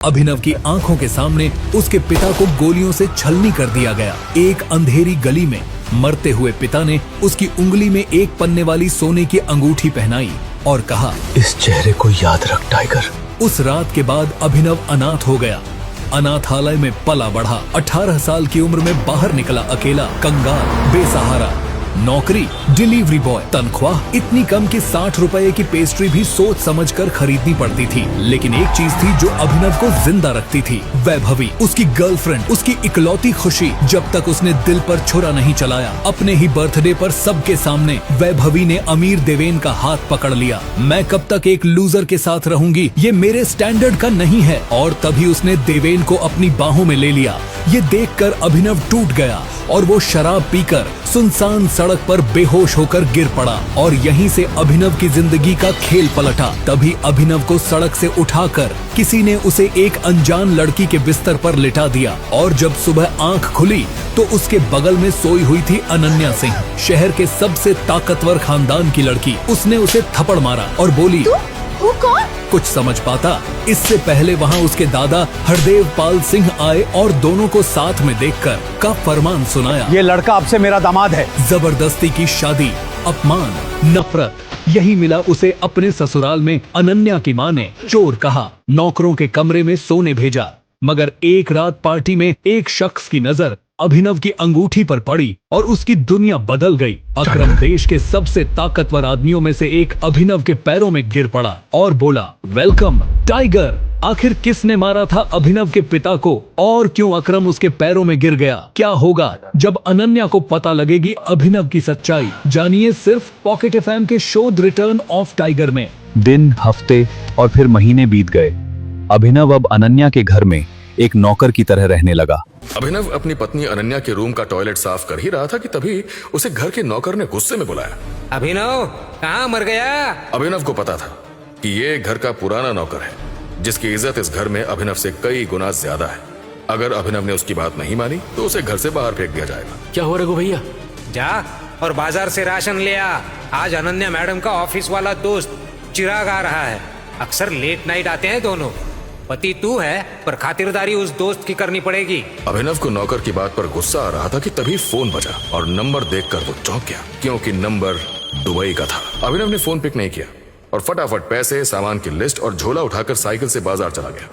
अभिनव की आंखों के सामने उसके पिता को गोलियों से छलनी कर दिया गया। एक अंधेरी गली में मरते हुए पिता ने उसकी उंगली में एक पन्ने वाली सोने की अंगूठी पहनाई और कहा, इस चेहरे को याद रख टाइगर। उस रात के बाद अभिनव अनाथ हो गया। अनाथालय में पला बढ़ा। 18 साल की उम्र में बाहर निकला, अकेला, कंगाल, बेसहारा। नौकरी डिलीवरी बॉय। तनख्वाह इतनी कम कि 60 रुपए की पेस्ट्री भी सोच समझकर खरीदनी पड़ती थी। लेकिन एक चीज थी जो अभिनव को जिंदा रखती थी, वैभवी, उसकी गर्लफ्रेंड, उसकी इकलौती खुशी। जब तक उसने दिल पर छुरा नहीं चलाया, अपने ही बर्थडे पर सबके सामने वैभवी ने अमीर देवेन का हाथ पकड़ लिया। मैं कब तक एक लूजर के साथ रहूंगी, ये मेरे स्टैंडर्ड का नहीं है। और तभी उसने देवेन को अपनी बाहों में ले लिया। ये देखकर अभिनव टूट गया और वो शराब पीकर सुनसान सड़क पर बेहोश होकर गिर पड़ा। और यहीं से अभिनव की जिंदगी का खेल पलटा। तभी अभिनव को सड़क से उठाकर किसी ने उसे एक अनजान लड़की के बिस्तर पर लिटा दिया। और जब सुबह आंख खुली तो उसके बगल में सोई हुई थी अनन्या सिंह, शहर के सबसे ताकतवर खानदान की लड़की। उसने उसे थप्पड़ मारा और बोली, वो कौन? कुछ समझ पाता इससे पहले वहाँ उसके दादा हरदेव पाल सिंह आए और दोनों को साथ में देखकर का फरमान सुनाया, ये लड़का अब से मेरा दामाद है। जबरदस्ती की शादी, अपमान, नफरत, यही मिला उसे अपने ससुराल में। अनन्या की माँ ने चोर कहा, नौकरों के कमरे में सोने भेजा। मगर एक रात पार्टी में एक शख्स की नजर अभिनव की अंगूठी पर पड़ी और उसकी दुनिया बदल गई। अकरम देश के सबसे ताकतवर आदमियों में से एक अभिनव के पैरों में गिर पड़ा और बोला, वेलकम टाइगर। आखिर किसने मारा था अभिनव के पिता को और क्यों अकरम उसके पैरों में गिर गया? क्या होगा जब अनन्या को पता लगेगी अभिनव की सच्चाई? जानिए सिर्फ पॉकेट एफएम के show the return of tiger में। दिन, हफ्ते और फिर महीने बीत गए। अभिनव अब अनन्या के घर में एक नौकर की तरह रहने लगा। अभिनव अपनी पत्नी अनन्या के रूम का टॉयलेट साफ कर ही रहा था कि तभी उसे घर के नौकर ने गुस्से में बुलाया। अभिनव, कहाँ मर गया? अभिनव को पता था कि ये घर का पुराना नौकर है, जिसकी इज्जत इस घर में अभिनव से कई गुना ज्यादा है। अगर अभिनव ने उसकी बात नहीं मानी तो उसे घर से बाहर फेंक दिया जाएगा। क्या हो रघु भैया? जा और बाजार से राशन ले आ। आज अनन्या मैडम का ऑफिस वाला दोस्त चिराग आ रहा है। अक्सर लेट नाइट आते हैं दोनों। पति तू है पर खातिरदारी उस दोस्त की करनी पड़ेगी। अभिनव को नौकर की बात पर गुस्सा आ रहा था कि तभी फोन बजा और नंबर देखकर वो चौंक गया, क्योंकि नंबर दुबई का था। अभिनव ने फोन पिक नहीं किया और फटाफट पैसे, सामान की लिस्ट और झोला उठाकर साइकिल से बाजार चला गया।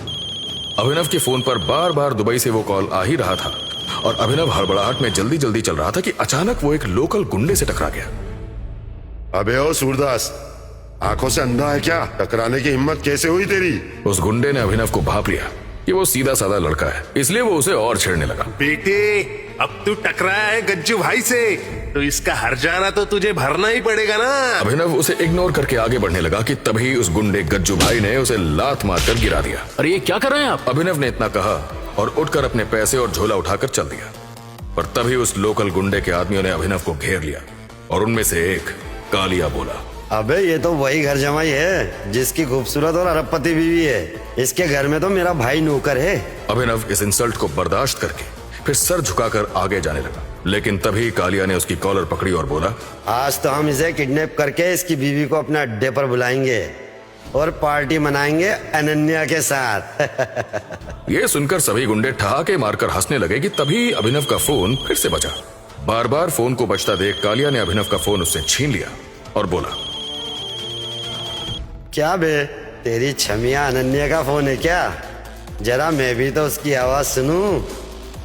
अभिनव के फोन पर बार बार दुबई से वो कॉल आ ही रहा था और अभिनव हड़बड़ाहट में जल्दी जल्दी चल रहा था कि अचानक वो एक लोकल गुंडे से टकरा गया। अबे ओ सूरदास, आंखों से अंधा है क्या? टकराने की हिम्मत कैसे हुई तेरी? उस गुंडे ने अभिनव को भांप लिया कि वो सीधा साधा लड़का है, इसलिए वो उसे और छेड़ने लगा। बेटे, अब तू टकराया है गज्जू भाई से, तो इसका हर्जाना तो तुझे भरना ही पड़ेगा ना। अभिनव उसे इग्नोर करके आगे बढ़ने लगा कि तभी उस गुंडे गज्जू भाई ने उसे लात मारकर गिरा दिया। अरे ये क्या कर रहे हैं आप? अभिनव ने इतना कहा और उठकर अपने पैसे और झोला उठाकर चल दिया। पर तभी उस लोकल गुंडे के आदमियों ने अभिनव को घेर लिया और उनमें से एक कालिया बोला, अबे ये तो वही घर जमाई है जिसकी खूबसूरत और अरबपति बीवी है। इसके घर में तो मेरा भाई नौकर है। अभिनव इस इंसल्ट को बर्दाश्त करके फिर सर झुकाकर आगे जाने लगा। लेकिन तभी कालिया ने उसकी कॉलर पकड़ी और बोला, आज तो हम इसे किडनैप करके इसकी बीवी को अपने अड्डे पर बुलाएंगे और पार्टी मनाएंगे अनन्या के साथ। ये सुनकर सभी गुंडे ठहाके मारकर हंसने लगे कि तभी अभिनव का फोन फिर से बजा। बार बार फोन को बजता देख कालिया ने अभिनव का फोन उससे छीन लिया और बोला, क्या बे, तेरी छमिया अनन्या का फोन है क्या? जरा मैं भी तो उसकी आवाज सुनूं।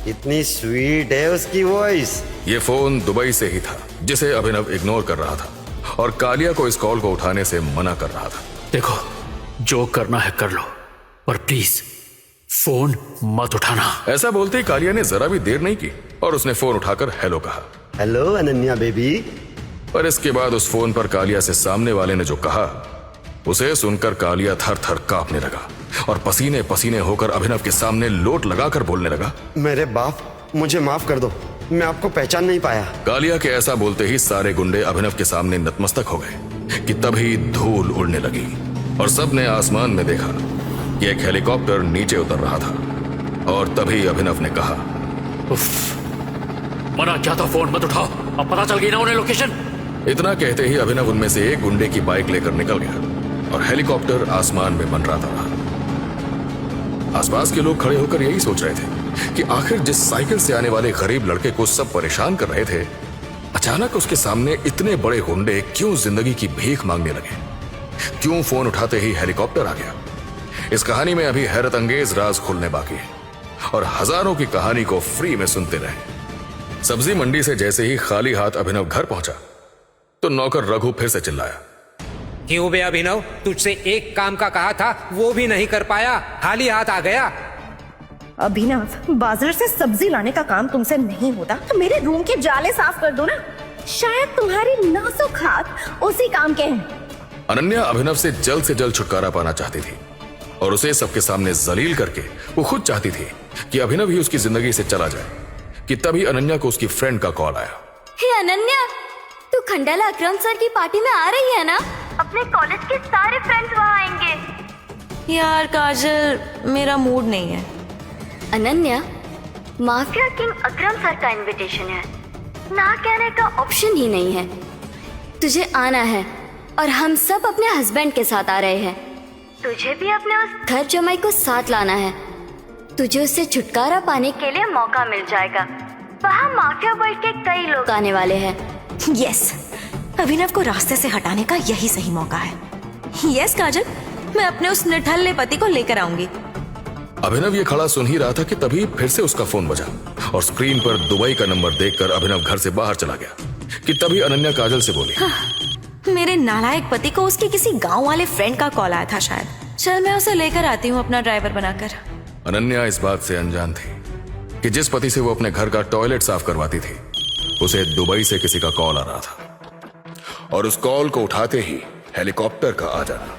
इतनी स्वीट है उसकी वॉइस। ये फोन दुबई से ही था जिसे अभिनव इग्नोर कर रहा था और कालिया को इस कॉल को उठाने से मना कर रहा था। देखो, जो करना है कर लो, पर प्लीज फोन मत उठाना। ऐसा बोलते ही कालिया ने जरा भी देर नहीं की और उसने फोन उठाकर हेलो कहा। Hello Ananya baby. पर इसके बाद उस फोन पर कालिया से सामने वाले ने जो कहा उसे सुनकर कालिया थर थर कांपने लगा और पसीने पसीने होकर अभिनव के सामने लोट लगाकर बोलने लगा, मेरे बाप, मुझे माफ कर दो, मैं आपको पहचान नहीं पाया। कालिया के ऐसा बोलते ही सारे गुंडे अभिनव के सामने नतमस्तक हो गए कि तभी धूल उड़ने लगी और सबने आसमान में देखा कि एक हेलीकॉप्टर नीचे उतर रहा था। और तभी अभिनव ने कहा, उफ, मना क्या था, फोन मत उठाओ, अब पता चल गई ना उन्हें लोकेशन। इतना कहते ही अभिनव उनमें से एक गुंडे की बाइक लेकर निकल गया और हेलीकॉप्टर आसमान में मंडराता रहा। आसपास के लोग खड़े होकर यही सोच रहे थे कि आखिर जिस साइकिल से आने वाले गरीब लड़के को सब परेशान कर रहे थे, अचानक उसके सामने इतने बड़े गुंडे क्यों जिंदगी की भीख मांगने लगे? क्यों फोन उठाते ही हेलीकॉप्टर आ गया? इस कहानी में अभी हैरत अंगेज राज खुलने बाकी है और हजारों की कहानी को फ्री में सुनते रहे। सब्जी मंडी से जैसे ही खाली हाथ अभिनव घर पहुंचा तो नौकर रघु फिर से चिल्लाया, क्यों बे अभिनव, तुझसे एक काम का कहा था वो भी नहीं कर पाया, खाली हाथ आ गया। अभिनव, बाजार से सब्जी लाने का काम तुमसे नहीं होता तो मेरे रूम के जाले साफ कर दो ना। शायद तुम्हारे नाजुक हाथ उसी काम के हैं। अनन्या अभिनव से जल्द छुटकारा पाना चाहती थी और उसे सबके सामने जलील करके वो खुद चाहती थी कि अभिनव ही उसकी जिंदगी से चला जाए कि तभी अनन्या को उसकी फ्रेंड का कॉल आया। हे अनन्या, तू खंडाला अकरम सर की पार्टी में आ रही है ना? अपने कॉलेज के सारे फ्रेंड्स वहाँ आएंगे। यार काजल, मेरा मूड नहीं है। अनन्या, माफिया किंग अकरम सर का इनविटेशन है, ना कहने का ऑप्शन ही नहीं है। तुझे आना है और हम सब अपने हस्बैंड के साथ आ रहे हैं। तुझे भी अपने उस घर जमाई को साथ लाना है। तुझे उससे छुटकारा पाने के लिए मौका मिल जाएगा। वहाँ माफिया वर्ल्ड के कई लोग आने वाले हैं। यस, अभिनव को रास्ते से हटाने का यही सही मौका है। यस काजल, मैं अपने उस निठल्ले पति को लेकर आऊंगी। अभिनव ये खड़ा सुन ही रहा था कि तभी फिर से उसका फोन बजा और स्क्रीन पर दुबई का नंबर देखकर अभिनव घर से बाहर चला गया कि तभी अनन्या काजल से बोली, मेरे नालायक पति को उसके किसी गांव वाले फ्रेंड का कॉल आया था शायद। चल मैं उसे लेकर आती हूँ अपना ड्राइवर बनाकर। अनन्या इस बात से अनजान थी कि जिस पति से वो अपने घर का टॉयलेट साफ करवाती थी उसे दुबई से किसी का कॉल आ रहा था और उस कॉल को उठाते ही हेलीकॉप्टर का आ जाना,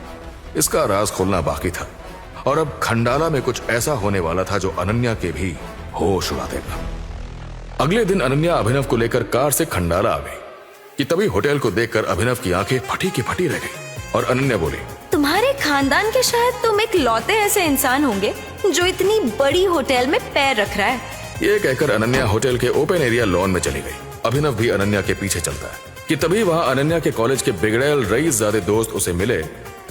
इसका राज खुलना बाकी था। और अब खंडाला में कुछ ऐसा होने वाला था जो अनन्या के भी होश उड़ा देगा। अगले दिन अनन्या अभिनव को लेकर कार से खंडाला आ गई कि तभी होटल को देखकर अभिनव की आंखें फटी की फटी रह गई और अनन्या बोली, तुम्हारे खानदान के शायद तुम एक लौते ऐसे इंसान होंगे जो इतनी बड़ी होटल में पैर रख रहा है। ये कहकर अनन्या होटल के ओपन एरिया लॉन में चली गई। अभिनव भी अनन्या के पीछे चलता है कि तभी वहां अनन्या के कॉलेज के बिगड़ैल रईसजादे दोस्त उसे मिले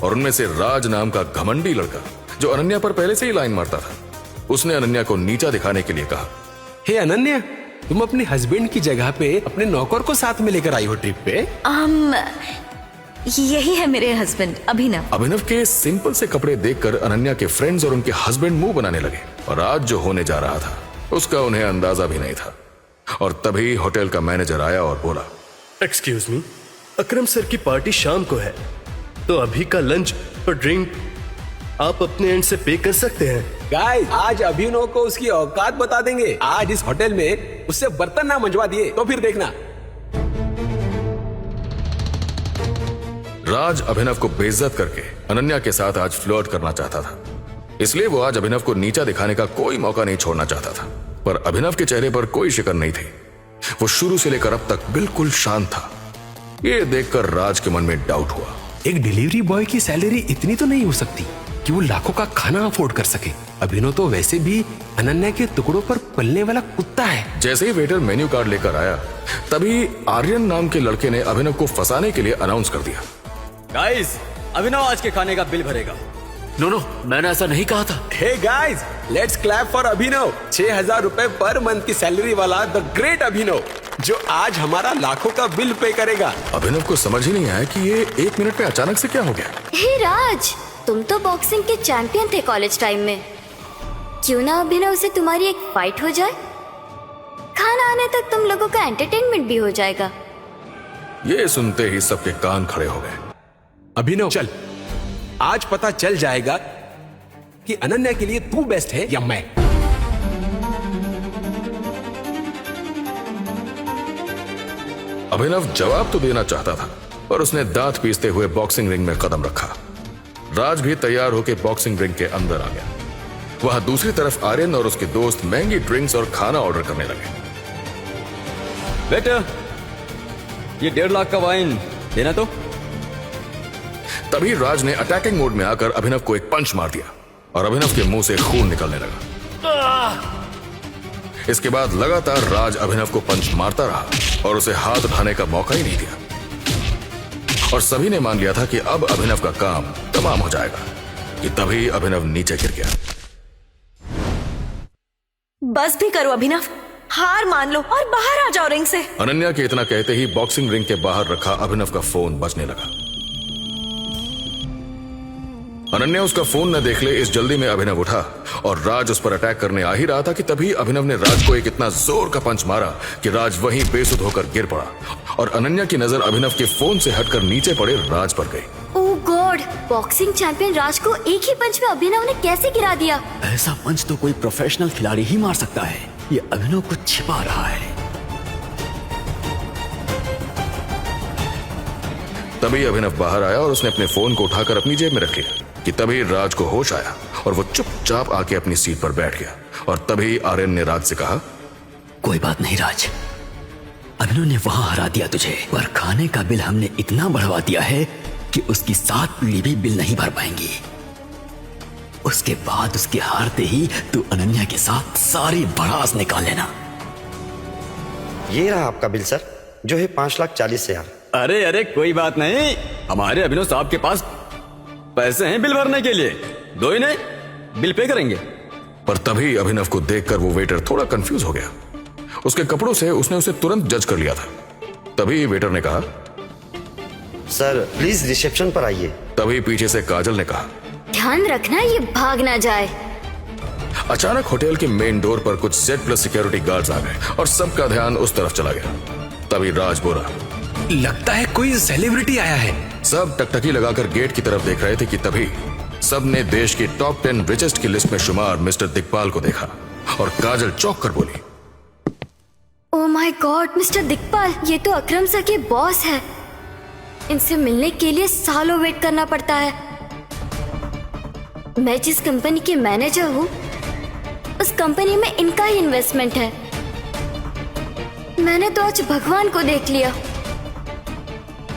और उनमें से राज नाम का घमंडी लड़का जो अनन्या पर पहले से ही लाइन मारता था, उसने अनन्या को नीचा दिखाने के लिए कहा, हे अनन्या, तुम अपने हस्बैंड की जगह पे अपने नौकर को साथ में लेकर आई हो ट्रिप पे? यही है मेरे हस्बैंड अभिनव। अभिनव के सिंपल से कपड़े देखकर अनन्या के फ्रेंड्स और उनके हस्बैंड मुंह बनाने लगे और आज जो होने जा रहा था उसका उन्हें अंदाजा भी नहीं था। और तभी होटल का मैनेजर आया और बोला, एक्सक्यूज मी, अकरम सर की पार्टी शाम को है तो अभी का लंच और ड्रिंक आप अपने एंड से पे कर सकते हैं। गाइस, आज अभिनव को उसकी औकात बता देंगे। आज इस होटल में उससे बर्तन ना मंजवा दिए तो फिर देखना। राज अभिनव को बेइज्जत करके अनन्या के साथ आज फ्लर्ट करना चाहता था, इसलिए वो आज अभिनव को नीचा दिखाने का कोई मौका नहीं छोड़ना चाहता था। पर अभिनव के चेहरे पर कोई शिकन नहीं थी। वो शुरू से लेकर अब तक बिल्कुल शांत था। ये देखकर राज के मन में डाउट हुआ। एक डिलीवरी बॉय की सैलरी इतनी तो नहीं हो सकती कि वो लाखों का खाना अफोर्ड कर सके। अभिनव तो वैसे भी अनन्या के टुकड़ों पर पलने वाला कुत्ता है। जैसे ही वेटर मेन्यू कार्ड लेकर आया तभी आर्यन नाम के लड़के ने अभिनव को फंसाने के लिए अनाउंस कर दिया, गाइस, अभिनव आज के खाने का बिल भरेगा। नो, मैंने ऐसा नहीं कहा था। Hey guys, let's clap for Abhinav. 6,000 रुपए पर मंथ की सैलरी वाला द ग्रेट अभिनव, जो आज हमारा लाखों का बिल पे करेगा। अभिनव को समझ ही नहीं आया कि ये 1 मिनट में अचानक से क्या हो गया। हे राज, तुम तो बॉक्सिंग के चैंपियन थे कॉलेज टाइम में। क्यों ना अभिनव से तुम्हारी एक फाइट हो जाए? खाना आने तक तुम लोगों का एंटरटेनमेंट भी हो जाएगा। ये सुनते ही सबके कान खड़े हो गए। अभिनव चल, आज पता चल जाएगा कि अनन्या के लिए तू बेस्ट है या मैं। अभिनव जवाब तो देना चाहता था पर उसने दांत पीसते हुए बॉक्सिंग रिंग में कदम रखा। राज भी तैयार होकर बॉक्सिंग रिंग के अंदर आ गया। वहां दूसरी तरफ आर्यन और उसके दोस्त महंगी ड्रिंक्स और खाना ऑर्डर करने लगे। बेटा, ये 1.5 लाख का वाइन देना तो। तभी राज ने अटैकिंग मोड में आकर अभिनव को एक पंच मार दिया और अभिनव के मुंह से खून निकलने लगा। इसके बाद लगातार राज अभिनव को पंच मारता रहा और उसे हाथ उठाने का मौका ही नहीं दिया। और सभी ने मान लिया था कि अब अभिनव का काम तमाम हो जाएगा कि तभी अभिनव नीचे गिर गया। बस भी करो अभिनव, हार मान लो और बाहर आ जाओ रिंग से। अनन्या के इतना कहते ही बॉक्सिंग रिंग के बाहर रखा अभिनव का फोन बजने लगा। अनन्या उसका फोन न देख ले इस जल्दी में अभिनव उठा और राज उस पर अटैक करने आ ही रहा था कि तभी अभिनव ने राज को एक इतना जोर का पंच मारा कि राज वहीं बेसुध होकर गिर पड़ा और अनन्या की नजर अभिनव के फोन से हटकर नीचे पड़े राज पर गई। ओह गॉड, बॉक्सिंग चैंपियन राज को एक ही पंच में अभिनव ने कैसे गिरा दिया? ऐसा पंच तो कोई प्रोफेशनल खिलाड़ी ही मार सकता है। ये अभिनव कुछ छिपा रहा है। तभी अभिनव बाहर आया और उसने अपने फोन को उठाकर अपनी जेब में रख लिया कि तभी राज को होश आया और वो चुपचाप आके अपनी सीट पर बैठ गया। और तभी आर्यन ने राज से कहा, कोई बात नहीं राज, अभिनव ने वहां हरा दिया तुझे, पर खाने का बिल हमने इतना बढ़वा दिया है कि उसकी 7 पीढ़ी भी बिल नहीं भर पाएंगी। उसके बाद उसके हारते ही तू अनन्या के साथ सारी भड़ास निकाल लेना। ये रहा आपका बिल सर, जो है 5,40,000। अरे अरे कोई बात नहीं, हमारे अभिनव साहब के पास पैसे हैं बिल भरने के लिए, दो ही नहीं बिल पे करेंगे। पर तभी अभिनव को देखकर वो वेटर थोड़ा कंफ्यूज हो गया। उसके कपड़ों से उसने उसे तुरंत जज कर लिया था। तभी वेटर ने कहा, सर प्लीज रिसेप्शन पर आइए। तभी पीछे से काजल ने कहा, ध्यान रखना ये भाग ना जाए। अचानक होटल के मेन डोर पर कुछ Z+ सिक्योरिटी गार्ड्स आ गए और सबका ध्यान उस तरफ चला गया। तभी राज बोला, लगता है कोई सेलिब्रिटी आया है। सब टकटकी लगाकर गेट की तरफ देख रहे थे कि तभी सबने देश की टॉप 10 रिचेस्ट की लिस्ट में शुमार मिस्टर दिक्पाल को देखा और काजल चौंक कर बोली, ओह माय गॉड, मिस्टर दिक्पाल, ये तो अकरम सर के बॉस है। इनसे मिलने के लिए सालों वेट करना पड़ता है। मैं जिस कंपनी के मैनेजर हूँ उस कंपनी में इनका ही इन्वेस्टमेंट है। मैंने तो आज भगवान को देख लिया।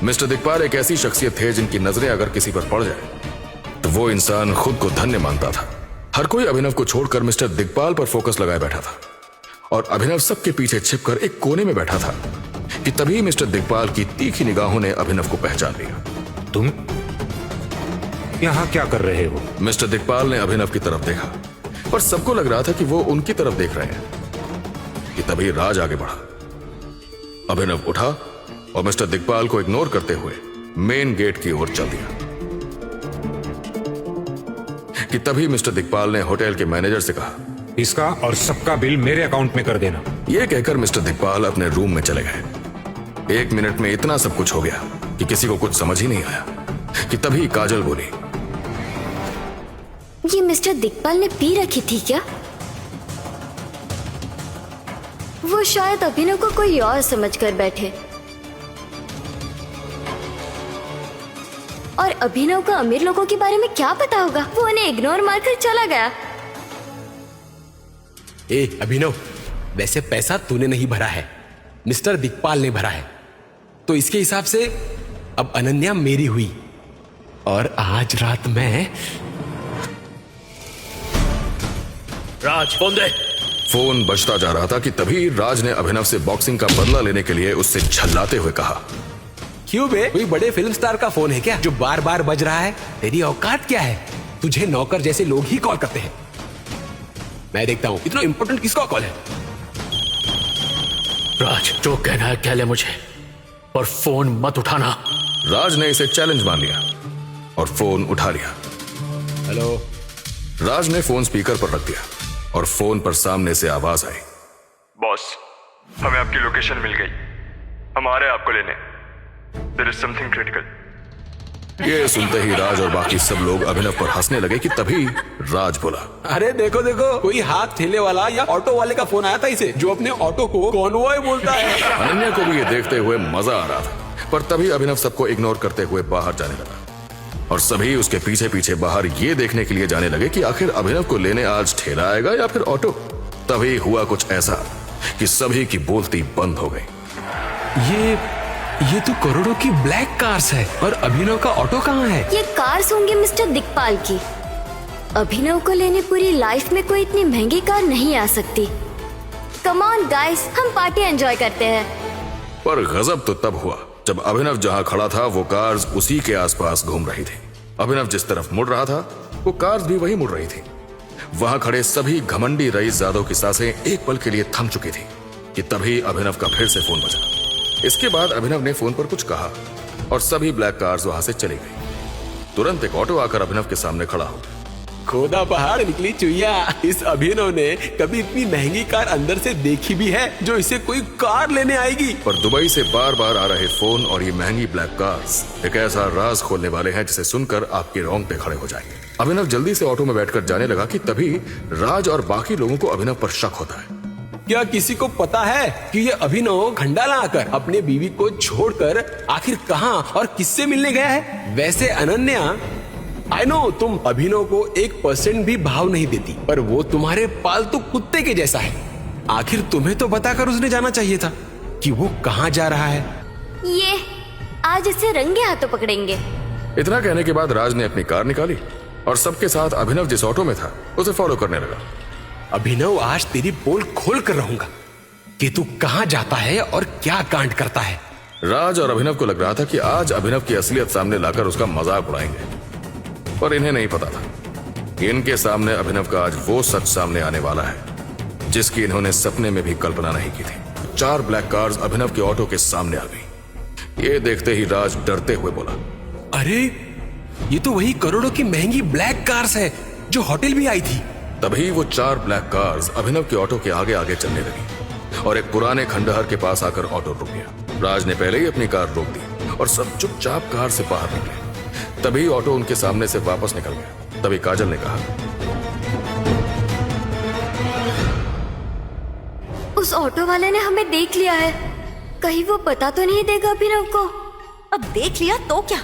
मिस्टर दिक्पाल एक ऐसी शख्सियत थे जिनकी नजरें अगर किसी पर पड़ जाए तो वो इंसान खुद को धन्य मानता था। हर कोई अभिनव को छोड़कर मिस्टर दिक्पाल पर फोकस लगाए बैठा था और अभिनव सबके पीछे छिपकर एक कोने में बैठा था कि तभी मिस्टर दिक्पाल की तीखी निगाहों ने अभिनव को पहचान लिया। तुम यहाँ क्या कर रहे हो? मिस्टर दिक्पाल ने अभिनव की तरफ देखा पर सबको लग रहा था कि वो उनकी तरफ देख रहे हैं कि तभी राज आगे बढ़ा। अभिनव उठा और मिस्टर दिक्पाल को इग्नोर करते हुए मेन गेट की ओर चल दिया कि तभी मिस्टर दिक्पाल ने होटल के मैनेजर से कहा, इसका और सबका बिल मेरे अकाउंट में कर देना। यह कहकर मिस्टर दिक्पाल अपने रूम में चले गए। 1 मिनट में इतना सब कुछ हो गया कि किसी को कुछ समझ ही नहीं आया कि तभी काजल बोली, ये मिस्टर दिक्पाल ने पी रखी थी क्या? वो शायद अभिनव को कोई और समझकर बैठे और अभिनव को अमीर लोगों के बारे में क्या पता होगा, वो उन्हें इग्नोर मारकर चला गया। ए अभिनव, वैसे पैसा तूने नहीं भरा है, मिस्टर दिक्पाल ने भरा है, तो इसके हिसाब से अब अनन्या मेरी हुई और आज रात में। राज फोन दे। फोन बजता जा रहा था कि तभी राज ने अभिनव से बॉक्सिंग का बदला लेने के लिए उससे झल्लाते हुए कहा, क्यों बे, कोई बड़े फिल्म स्टार का फोन है क्या जो बार बार बज रहा है? तेरी औकात क्या है? तुझे नौकर जैसे लोग ही कॉल करते हैं। मैं देखता हूं इतना इंपॉर्टेंट किसका कॉल है। राज जो कहना है कह ले मुझे, और फोन मत उठाना। राज ने इसे चैलेंज मान लिया और फोन उठा लिया। हेलो। राज ने फोन स्पीकर पर रख दिया और फोन पर सामने से आवाज आई, बॉस हमें आपकी लोकेशन मिल गई, हम आ रहे हैं आपको लेने। There is something critical. ये सुनते ही राज और बाकी सब लोग अभिनव पर हंसने लगे कि तभी राज बोला, अरे देखो देखो, कोई हाथ ठेले वाला या ऑटो वाले का फोन आया था इसे, जो अपने ऑटो को कॉन्वॉय बोलता है। अनन्या को भी ये देखते हुए मजा आ रहा था, पर तभी अभिनव सबको इग्नोर करते हुए बाहर जाने लगा और सभी उसके पीछे पीछे बाहर ये देखने के लिए जाने लगे कि आखिर अभिनव को लेने आज ठेला आएगा या फिर ऑटो। तभी हुआ कुछ ऐसा कि सभी की बोलती बंद हो गई। ये तो करोड़ों की ब्लैक कार्स है और अभिनव का ऑटो कहाँ है? ये कार्स होंगे मिस्टर दिक्पाल की। अभिनव को लेने पूरी लाइफ में कोई इतनी महंगी कार नहीं आ सकती। कम ऑन गाइस, हम पार्टी एंजॉय करते हैं। पर गजब तो तब हुआ जब अभिनव जहाँ खड़ा था वो कार्स उसी के आसपास घूम रही थी। अभिनव जिस तरफ मुड़ रहा था वो कार्स भी वही मुड़ रही थी। वहां खड़े सभी घमंडी रईसजादों की सांसें एक पल के लिए थम चुकी थी कि तभी अभिनव का फिर से फोन बजा। इसके बाद अभिनव ने फोन पर कुछ कहा और सभी ब्लैक कार्स वहां से चली गई। तुरंत एक ऑटो आकर अभिनव के सामने खड़ा हो। खोदा पहाड़ निकली चुईया। इस अभिनव ने कभी इतनी महंगी कार अंदर से देखी भी है जो इसे कोई कार लेने आएगी। पर दुबई से बार बार आ रहे फोन और ये महंगी ब्लैक कार्स एक ऐसा राज खोलने वाले हैं जिसे सुनकर आपके रोंगटे खड़े हो जाएंगे। अभिनव जल्दी से ऑटो में बैठकर जाने लगा कि तभी राज और बाकी लोगों को अभिनव पर शक होता है। क्या किसी को पता है कि ये अभिनव खंडाला आकर अपने बीवी को छोड़कर आखिर कहां और किससे मिलने गया है? वैसे अनन्या, आई नो तुम अभिनव को 1% भी भाव नहीं देती, पर वो तुम्हारे पालतू कुत्ते के जैसा है। आखिर तुम्हें तो बताकर उसने जाना चाहिए था कि वो कहां जा रहा है। ये आज इसे रंगे हाथों पकड़ेंगे। इतना कहने के बाद राज ने अपनी कार निकाली और सबके साथ अभिनव जिस ऑटो में था उसे फॉलो करने लगा। अभिनव, आज तेरी पोल खोल कर रहूंगा कि तू कहां जाता है और क्या कांड करता है। राज और अभिनव को लग रहा था कि आज अभिनव की असलियत सामने लाकर उसका मजाक उड़ाएंगे, पर इन्हें नहीं पता था कि इनके सामने अभिनव का आज वो सच सामने आने वाला है जिसकी इन्होंने सपने में भी कल्पना नहीं की थी। 4 ब्लैक कार्स अभिनव के ऑटो के सामने आ गई। ये देखते ही राज डरते हुए बोला, अरे ये तो वही करोड़ों की महंगी ब्लैक कार्स है जो होटल भी आई थी। तभी वो 4 ब्लैक कार्स अभिनव के ऑटो के आगे आगे चलने लगी और एक पुराने खंडहर के पास आकर ऑटो रुक गया। राज ने पहले ही अपनी कार रोक दी और सब चुपचाप कार से बाहर निकले। तभी ऑटो उनके सामने से वापस निकल गया। तभी काजल ने कहा, उस ऑटो वाले ने हमें देख लिया है, कहीं वो पता तो नहीं देगा अभिनव को। अब देख लिया तो क्या,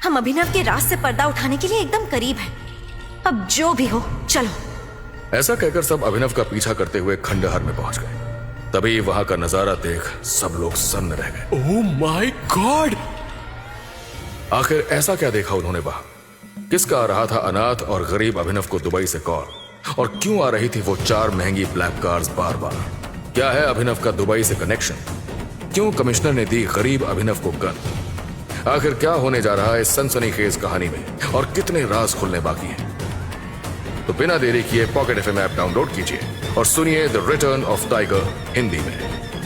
हम अभिनव के राज से पर्दा उठाने के लिए एकदम करीब हैं। अब जो भी हो चलो। ऐसा कहकर सब अभिनव का पीछा करते हुए खंडहर में पहुंच गए। तभी वहां का नजारा देख सब लोग सन्न रह गए। Oh my God! आखिर ऐसा क्या देखा उन्होंने वहां? किसका आ रहा था अनाथ और गरीब अभिनव को दुबई से कॉल, और क्यों आ रही थी वो 4 महंगी ब्लैक कार्स बार बार? क्या है अभिनव का दुबई से कनेक्शन? क्यों कमिश्नर ने दी गरीब अभिनव को गन? आखिर क्या होने जा रहा है इस सनसनीखेज कहानी में और कितने राज खुलने बाकी हैं? तो बिना देरी किए पॉकेट एफएम ऐप डाउनलोड कीजिए और सुनिए the return of tiger Hindi में।